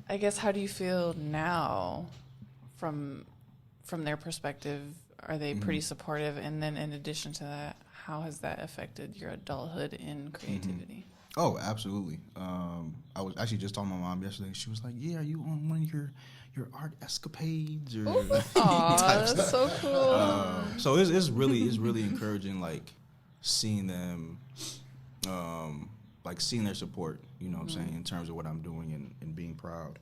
I guess, how do you feel now from their perspective? Are they pretty supportive? And then in addition to that, how has that affected your adulthood in creativity? Oh, absolutely. I was actually just talking to my mom yesterday. She was like, yeah, are you on one of your art escapades? Or Aw, that's so cool. So it's really encouraging, like, seeing them, like, seeing their support, you know what I'm saying, in terms of what I'm doing and being proud,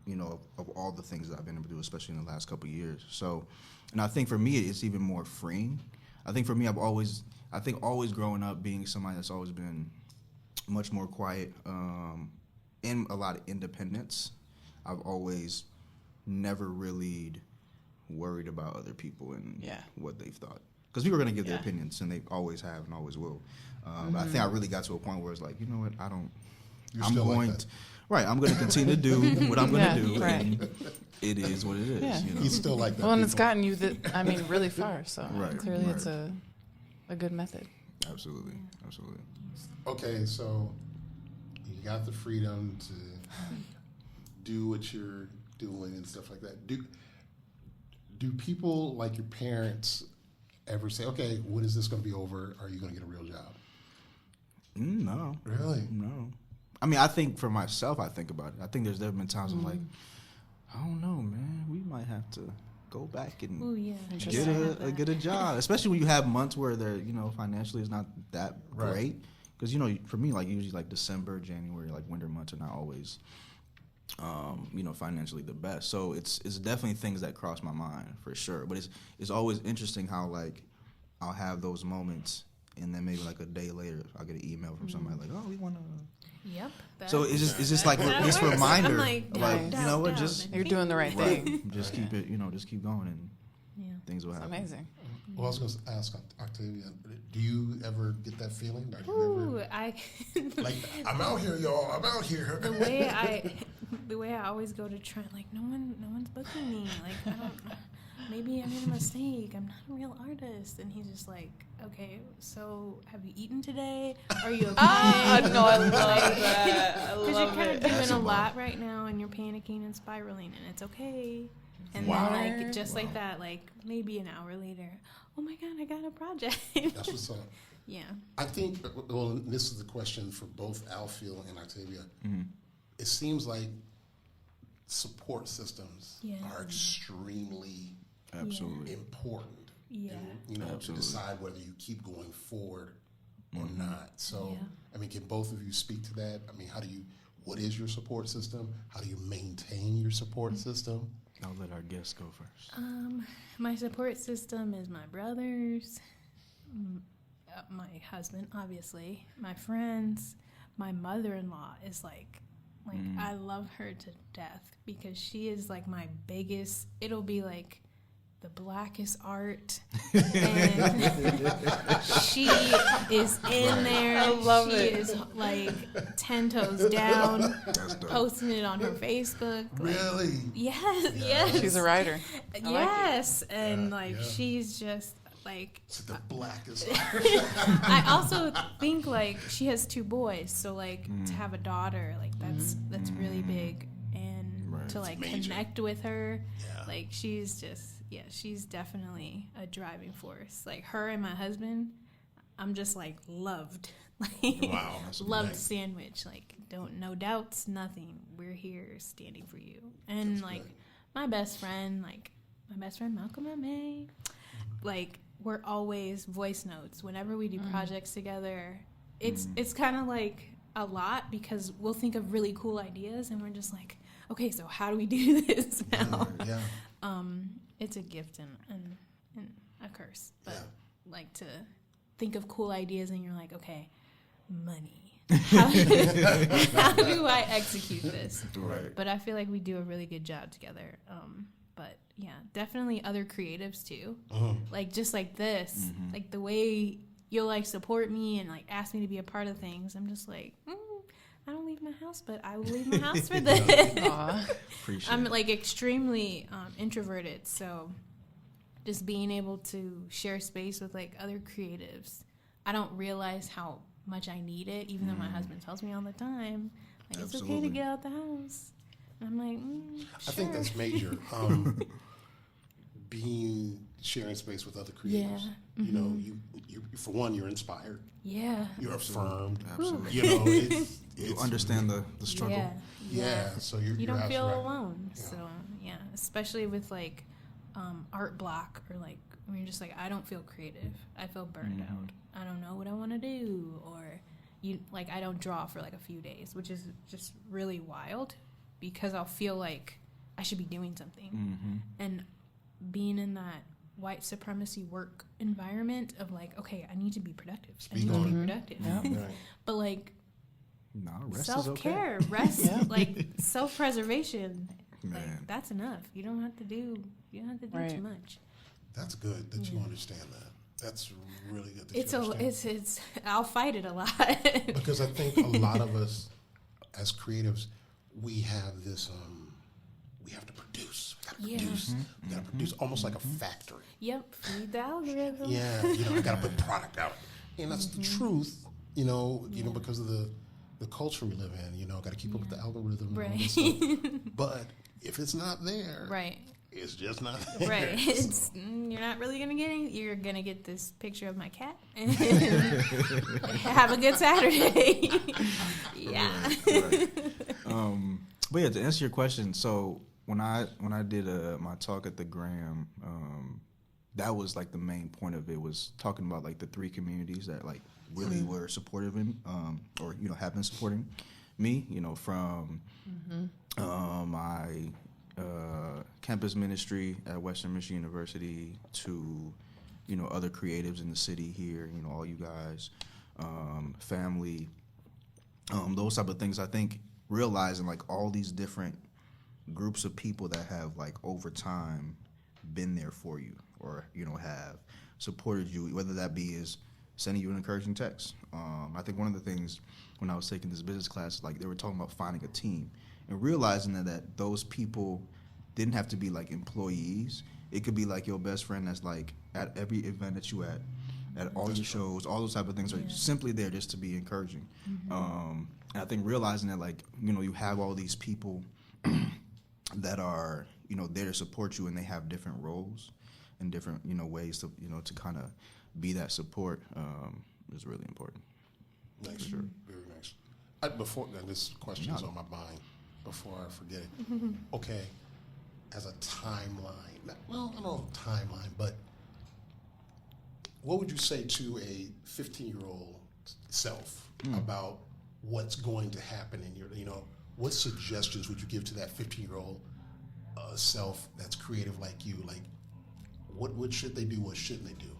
you know, of all the things that I've been able to do, especially in the last couple of years. So, and I think for me, it's even more freeing. I think for me, always growing up, being somebody that's always been much more quiet, and a lot of independence, I've always never really worried about other people and what they've thought. Because people are going to give their opinions, and they always have and always will. But I think I really got to a point where it's like, you know what, I'm going to continue to do what I'm going to do. Right. And it is what it is. Yeah. You know? He's still like that. Well, and it's gotten you really far. So clearly right. It's a good method. Absolutely. Okay, so you got the freedom to do what you're doing and stuff like that. Do people like your parents ever say, okay, when is this going to be over? Are you going to get a real job? No. Really? No. I mean, I think for myself, I think about it. I think there have been times I'm like, I don't know, man. We might have to go back and get a job, especially when you have months where they're, you know, financially is not that great. Because, you know, for me, like usually like December, January, like winter months are not always, you know, financially the best. So it's definitely things that cross my mind for sure. But it's always interesting how, like, I'll have those moments, and then maybe like a day later I'll get an email from somebody like, oh, we want to. Yep. So it's just like this reminder, like, you know what, just you're doing the right thing. Just keep it, you know, just keep going, and things will happen. Amazing. Well, I was going to ask Octavia, do you ever get that feeling? Like, I'm out here, y'all. I'm out here. The way I always go to Trent, like, no one's booking me. Like, I don't. Maybe I made a mistake. I'm not a real artist. And he's just like, okay, so have you eaten today? Are you okay? No, I love that. Because you're kind of doing a lot right now, and you're panicking and spiraling, and it's okay. And then, like, just like that, like, maybe an hour later, oh my God, I got a project. That's what's up. Yeah. I think, well, this is the question for both Alfield and Octavia. Mm-hmm. It seems like support systems are extremely important. Yeah. And, you know, to decide whether you keep going forward or not. So, I mean, can both of you speak to that? I mean, what is your support system? How do you maintain your support system? I'll let our guests go first. My support system is my brothers, my husband, obviously, my friends, my mother-in-law is like I love her to death because she is like my biggest, it'll be like the blackest art, and she is in there. I love it. She is like 10 toes down, posting it on her Facebook. Really? Like, yes. She's a writer. Yes, and she's just like the blackest. I also think like she has 2 boys, so like to have a daughter, like that's really big, and to like connect with her, like she's just. she's definitely a driving force. Like her and my husband, I'm just like loved. Like, Wow. loved Nice. sandwich. Like, no doubts, nothing. We're here standing for you. And That's like good. my best friend Malcolm and May, like we're always voice notes whenever we do projects together. It's kind of like a lot because we'll think of really cool ideas and we're just like, okay, so how do we do this now? Yeah. It's a gift and a curse, but Yeah. like to think of cool ideas and you're like, okay, money. How do I execute this? Right. But I feel like we do a really good job together. But yeah, definitely other creatives too. Like just like this, like the way you'll like support me and like ask me to be a part of things. I'm just like, I don't leave my house, but I will leave my house for this. Appreciate I'm it. like extremely introverted, so just being able to share space with like other creatives, I don't realize how much I need it, even though my husband tells me all the time, like it's okay Absolutely. to get out the house. And I'm like, I think sure. that's major. Sharing space with other creators. Yeah. You know, you for one, you're inspired. Yeah. You're affirmed. Absolutely. You know, it's You understand the struggle. Yeah. Yeah. So you're You don't absolutely feel right. alone. Yeah. So yeah, especially with like art block or like when you're just like, I don't feel creative. I feel burned out. I don't know what I want to do, or I don't draw for like a few days, which is just really wild because I'll feel like I should be doing something. And being in that white supremacy work environment of like, okay, I need to be productive. I need to be productive. Right. But like No, rest self-care, is okay. rest, like self-preservation, Man. like that's enough. You don't have to do Right. too much. That's good that you understand that. That's really good that It's you understand. it's I'll fight it a lot. Because I think a lot of us as creatives, we have this we have to produce. We gotta Yeah. produce. We gotta produce almost like a factory. Yep, feed the algorithm. Yeah, you know, I gotta put product out. And that's the truth, you know, because of the culture we live in, you know, gotta keep up with the algorithm and all Right. this stuff. But if it's not there, Right. it's just not there. Right. It's you're not really gonna get any. You're gonna get this picture of my cat and have a good Saturday. Yeah. Right. But yeah, to answer your question, so when I did my talk at the Graham, that was like the main point of it, was talking about like the three communities that like really were supportive in, or have been supporting me, from my campus ministry at Western Michigan University to other creatives in the city here, all you guys, family, those type of things. I think realizing like all these different groups of people that have like over time been there for you, or have supported you, whether that be is sending you an encouraging text. I think one of the things when I was taking this business class, like they were talking about finding a team and realizing that those people didn't have to be like employees. It could be like your best friend that's like at every event that you at all your shows, all those type of things, are simply there just to be encouraging. And I think realizing that like, you have all these people that are, there to support you, and they have different roles and different, ways to, to kind of be that support, is really important. Nice. For sure. Very nice. This question is on my mind before I forget it. Okay, as a timeline, I don't know timeline, but what would you say to a 15-year-old self about what's going to happen in your, what suggestions would you give to that 15-year-old self that's creative like you? Like, what should they do? What shouldn't they do?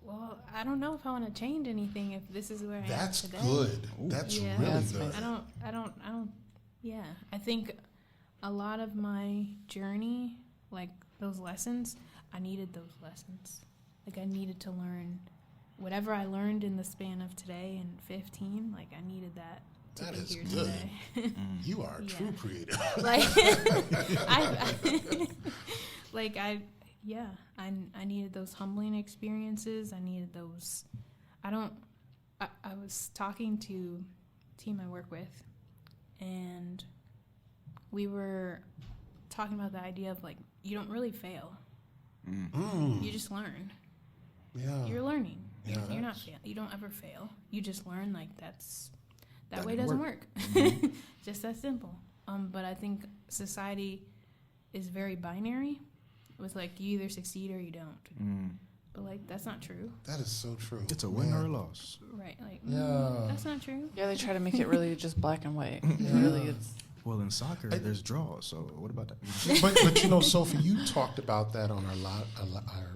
Well, I don't know if I want to change anything if this is where I am That's today. good. That's Yeah. really That's good. I don't. Yeah, I think a lot of my journey, like those lessons, I needed those lessons. Like I needed to learn whatever I learned in the span of today and 15. Like I needed that to That be is here good. today. You are a Yeah. true creative. Like I needed those humbling experiences. I needed those. I was talking to a team I work with, and we were talking about the idea of like you don't really fail. You just learn. Yeah. You're learning. Yeah. You're not fail. You don't ever fail. You just learn like that way didn't doesn't work. work. Just that simple. But I think society is very binary with like you either succeed or you don't. But like that's not true. That is so true. It's a win or a loss. Right. Like Yeah. that's not true. Yeah, they try to make it really just black and white. Really, it's Well, in soccer, there's draws. So what about that? but you know, Sophie, you talked about that on our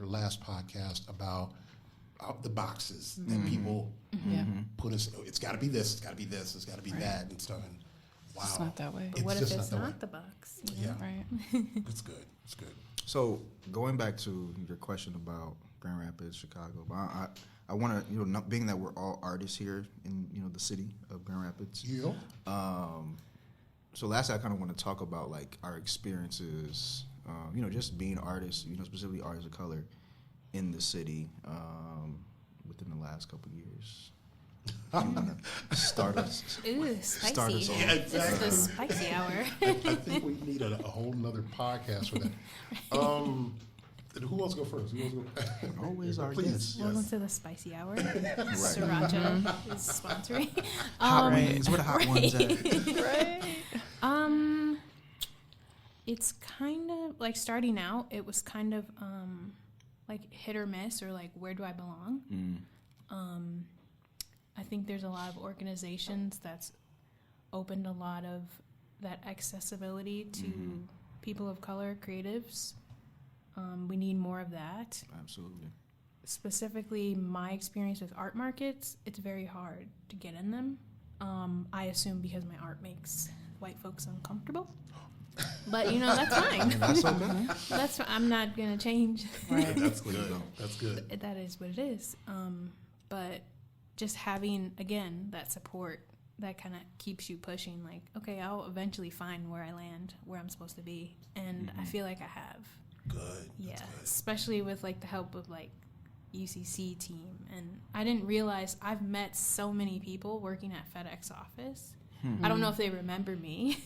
last podcast about the boxes that people put us. It's got to be this. It's got to be this. It's got to be that and stuff. And wow, it's not that way. But what if just it's not the way. not the box? You know? Yeah, Right. it's good. It's good. So going back to your question about Grand Rapids, Chicago, I want to, you know, being that we're all artists here in, you know, the city of Grand Rapids. Yeah. So last, I kind of want to talk about like our experiences, you know, just being artists, you know, specifically artists of color in the city within the last couple of years. Start us. Ooh, Start us spicy. off. Yeah, exactly. This is the spicy hour. I think we need a whole nother podcast for that. Who wants to go first? Who wants to go? Always our Please. guest. Welcome Yes. to the spicy hour. Sriracha is sponsoring. Hot wings. Where the hot ones at? Right. It's kind of like starting out. It was kind of like hit or miss, or like where do I belong? I think there's a lot of organizations that's opened a lot of that accessibility to people of color, creatives. We need more of that. Absolutely. Specifically, my experience with art markets, it's very hard to get in them. I assume because my art makes white folks uncomfortable. But, you know, that's fine. That's okay. I'm not going to change. Right. That's good. That's good. That is what it is. But just having, again, that support that kind of keeps you pushing, like, okay, I'll eventually find where I land, where I'm supposed to be. And I feel like I have. Good. Yeah, That's good. especially with like the help of like UCC team. And I didn't realize I've met so many people working at FedEx office. I don't know if they remember me,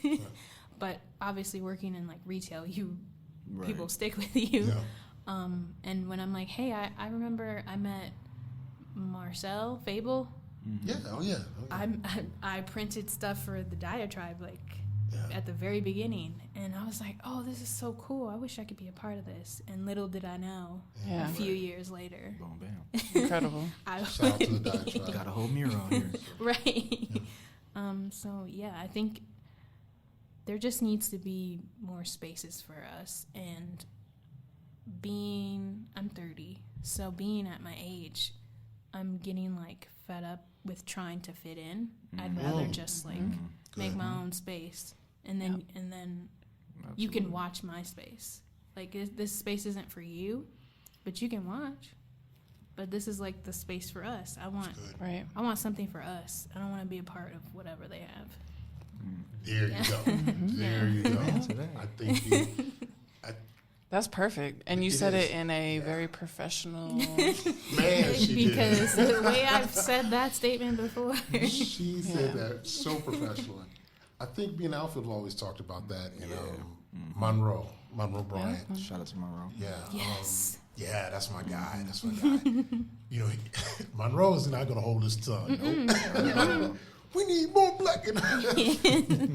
but obviously working in like retail, people stick with you. Yeah. And when I'm like, hey, I remember I met Marcel Fable. Yeah. Oh yeah. Oh, yeah. I printed stuff for the diatribe like Yeah. at the very beginning, and I was like, oh, this is so cool. I wish I could be a part of this. And little did I know, Yeah. a few years later, Boom, bam. Incredible. I Shout out to the diatribe. Got a whole mirror on here. right. So yeah, I think there just needs to be more spaces for us. And I'm 30, so being at my age, I'm getting like fed up with trying to fit in. I'd rather just like make my own space, and then you can watch my space. Like this space isn't for you, but you can watch. But this is like the space for us. I want something for us. I don't want to be a part of whatever they have. There you go. There you go. I think you. That's perfect. And you said it in a very professional. Man, she Because the way I've said that statement before. She said that so professionally. I think me and Alfield always talked about that in Monroe Bryant. Shout out to Monroe. Yeah. Yes. Yeah, that's my guy. That's my guy. You know, Monroe is not going to hold his tongue. Nope. We need more black.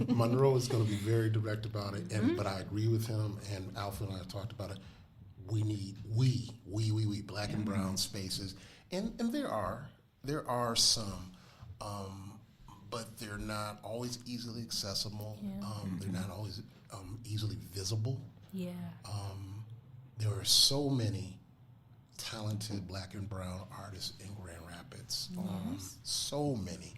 Monroe is going to be very direct about it, but I agree with him. And Alfred and I talked about it. We need black and brown spaces, and there are some, but they're not always easily accessible. Yeah. They're not always easily visible. Yeah. There are so many talented black and brown artists in Grand Rapids. So many.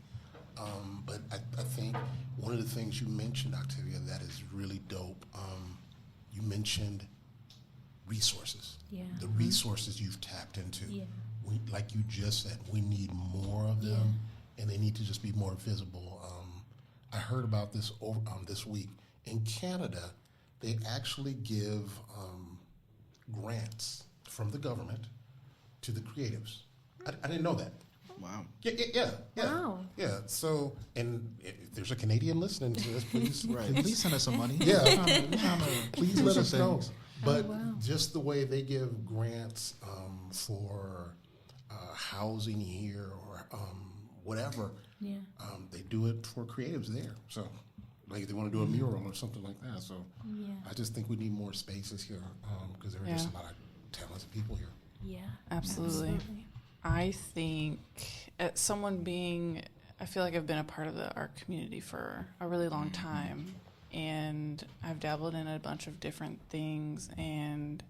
But I think one of the things you mentioned, Octavia, that is really dope, you mentioned resources. Yeah. The resources you've tapped into. Yeah. Like you just said, we need more of them, and they need to just be more visible. I heard about this this week. In Canada, they actually give grants from the government to the creatives. I didn't know that. Wow. Yeah. Wow. Yeah. So, and if there's a Canadian listening to this, please, Please send us some money. Yeah. We're trying to please do let some us know. things. But wow. just the way they give grants for housing here or whatever, Yeah. they do it for creatives there. So, like they want to do a mural or something like that. So, Yeah. I just think we need more spaces here because there are just a lot of talented people here. Yeah. Absolutely. I think as someone I feel like I've been a part of the art community for a really long time, and I've dabbled in a bunch of different things, and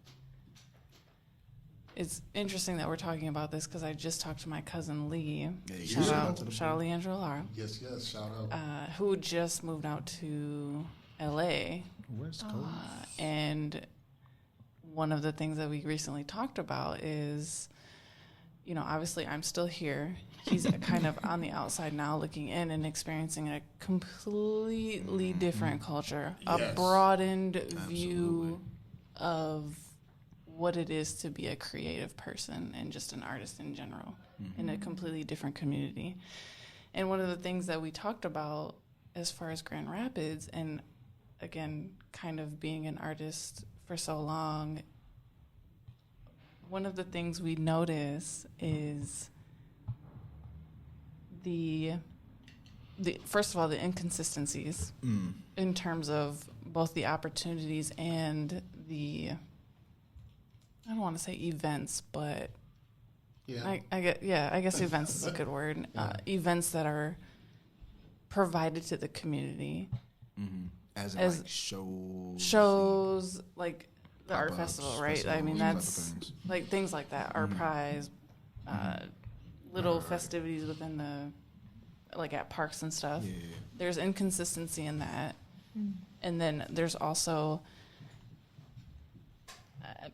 it's interesting that we're talking about this because I just talked to my cousin Lee. Shout out Leandro Lara. Yes, shout out. Who just moved out to LA. Where's Coast? And one of the things that we recently talked about is, obviously I'm still here. He's kind of on the outside now looking in and experiencing a completely different culture, a broadened view of what it is to be a creative person and just an artist in general in a completely different community. And one of the things that we talked about as far as Grand Rapids, and again, kind of being an artist for so long, one of the things we notice is the first of all, the inconsistencies in terms of both the opportunities and the, I don't want to say events, but I guess events is a good word. Events that are provided to the community. As like shows, like the art Pop-ups, festival, right? festivals, I mean, that's like things like that, art prize, little festivities within like at parks and stuff. Yeah. There's inconsistency in that. And then there's also,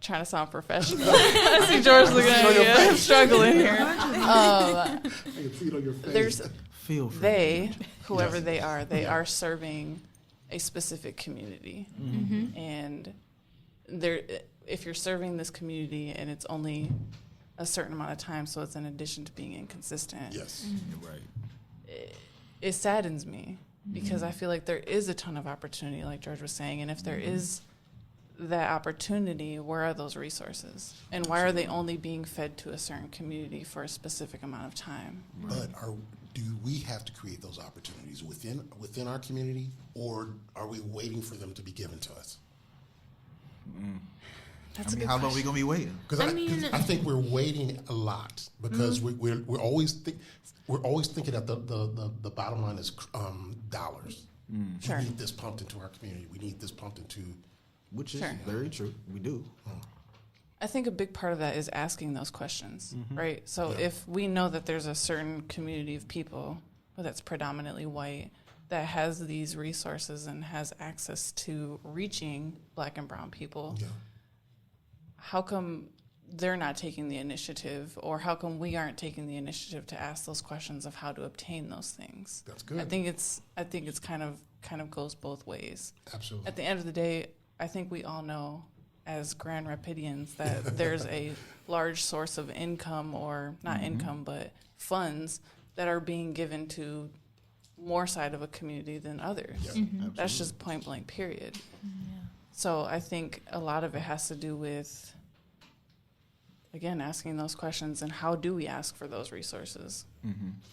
trying to sound professional. I see George looking at me. I'm struggling here. I can see it on your face. There's Feel free. they, whoever they are serving a specific community. And if you're serving this community and it's only a certain amount of time, so it's in addition to being inconsistent. Yes. You're right. It saddens me because I feel like there is a ton of opportunity, like George was saying, and if there is that opportunity, where are those resources? And why are they only being fed to a certain community for a specific amount of time? But do we have to create those opportunities within our community, or are we waiting for them to be given to us? That's a good how question. long are we gonna be waiting? Because I think we're waiting a lot because we're always thinking that the bottom line is dollars. Sure. We need this pumped into our community. We need this pumped into. Which is very true. We do. I think a big part of that is asking those questions, right? So if we know that there's a certain community of people that's predominantly white that has these resources and has access to reaching Black and brown people, how come they're not taking the initiative, or how come we aren't taking the initiative to ask those questions of how to obtain those things? That's good. I think it's kind of goes both ways. Absolutely. At the end of the day, I think we all know as Grand Rapidians that there's a large source of income, or not income, but funds that are being given to more side of a community than others. That's just point blank, period. So I think a lot of it has to do with, again, asking those questions, and how do we ask for those resources?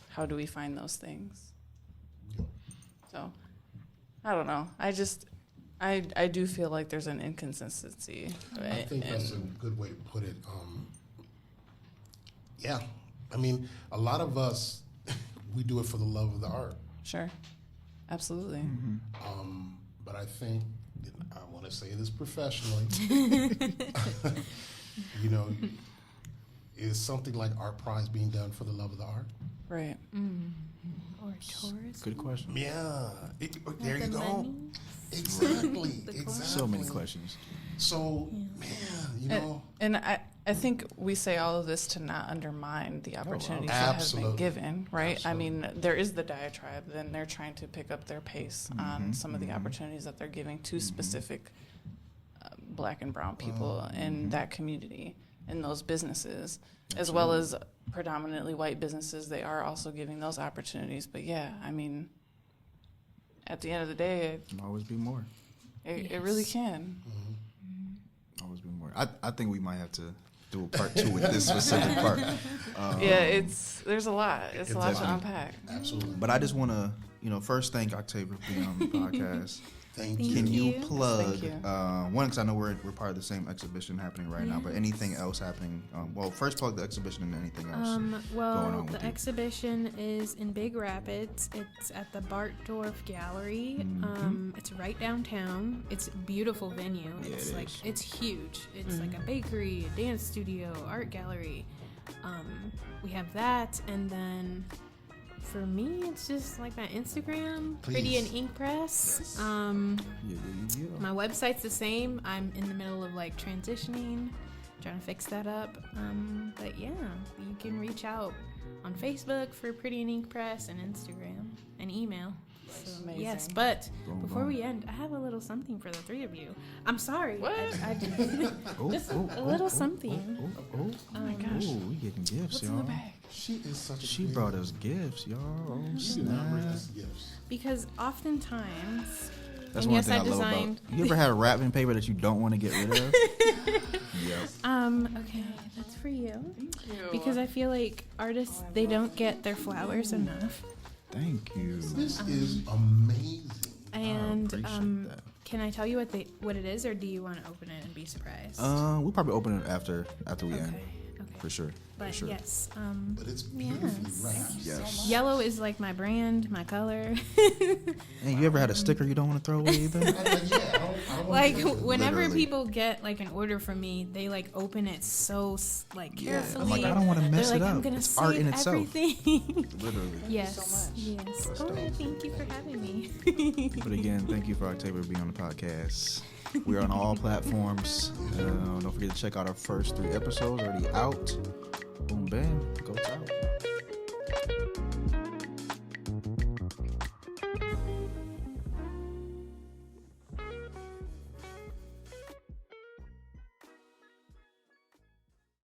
How do we find those things? So I don't know. I do feel like there's an inconsistency. I think that's a good way to put it. I mean, a lot of us, we do it for the love of the art. Sure. Absolutely. But I think, I want to say this professionally, is something like Art Prize being done for the love of the art? Right. Or tourism. Good question. Yeah. There you go. Money. Exactly. So many questions. So, man, And I think we say all of this to not undermine the opportunities that have been given, right? Absolutely. I mean, there is the diatribe, then they're trying to pick up their pace on some of the opportunities that they're giving to specific Black and brown people in that community. in those businesses, as well as predominantly white businesses. They are also giving those opportunities. But yeah, I mean, at the end of the day, It can always be more. it really can. Always be more. I think we might have to do a part 2 with this specific part. Yeah, there's a lot. It's a lot to definitely- unpack. Absolutely. But I just want to, first thank Octavia for being on the podcast. Thank Thank you. Can you you. plug, Thank you. one, because I know we're part of the same exhibition happening right now, but anything else happening? Well, first plug the exhibition and anything else going Well, on with the you. exhibition is in Big Rapids. It's at the Bartdorf Gallery. It's right downtown. It's a beautiful venue. Yeah, It's it like is. it's huge. It's like a bakery, a dance studio, art gallery. We have that, and then for me, it's just like my Instagram, Pretty Please. and Ink Press. Yes. Yeah. My website's the same. I'm in the middle of like transitioning, trying to fix that up. But yeah, you can reach out on Facebook for Pretty and Ink Press and Instagram and email. So, Amazing. yes, but Boom, before boom. we end, I have a little something for the three of you. I'm sorry. What? I Oh, just oh, a oh, little oh, something. Oh my gosh. we getting gifts, What's y'all. in the bag? She is such a She good- brought us gifts, y'all. Oh, She did not bring snap. us gifts. Because oftentimes, That's and one yes, thing I, I love designed. about. You ever had a wrapping paper that you don't want to get rid of? Yep. Okay, that's for you. Because I feel like artists, they don't get their flowers enough. Thank you. This is amazing. And I appreciate that. can I tell you what it is, or do you want to open it and be surprised? We'll probably open it after we end, Okay. for sure. But for sure. yes, But it's beautifully Yes. wrapped. Yes. yellow is like my brand, my color. And you ever had a sticker you don't want to throw away either? I'm like, yeah, I don't want Like to do it. whenever Literally. people get like an order from me, they like open it so like Yeah, carefully. I'm like, I don't want to They're mess like, it I'm up. gonna It's save art in itself. everything. Literally. yes, so much. yes. That's Oh, dope. thank you for having me. But again, thank you for Octavia being on the podcast. We're on all platforms. Don't forget to check out our first 3 episodes already out. Boom, bam, goes out.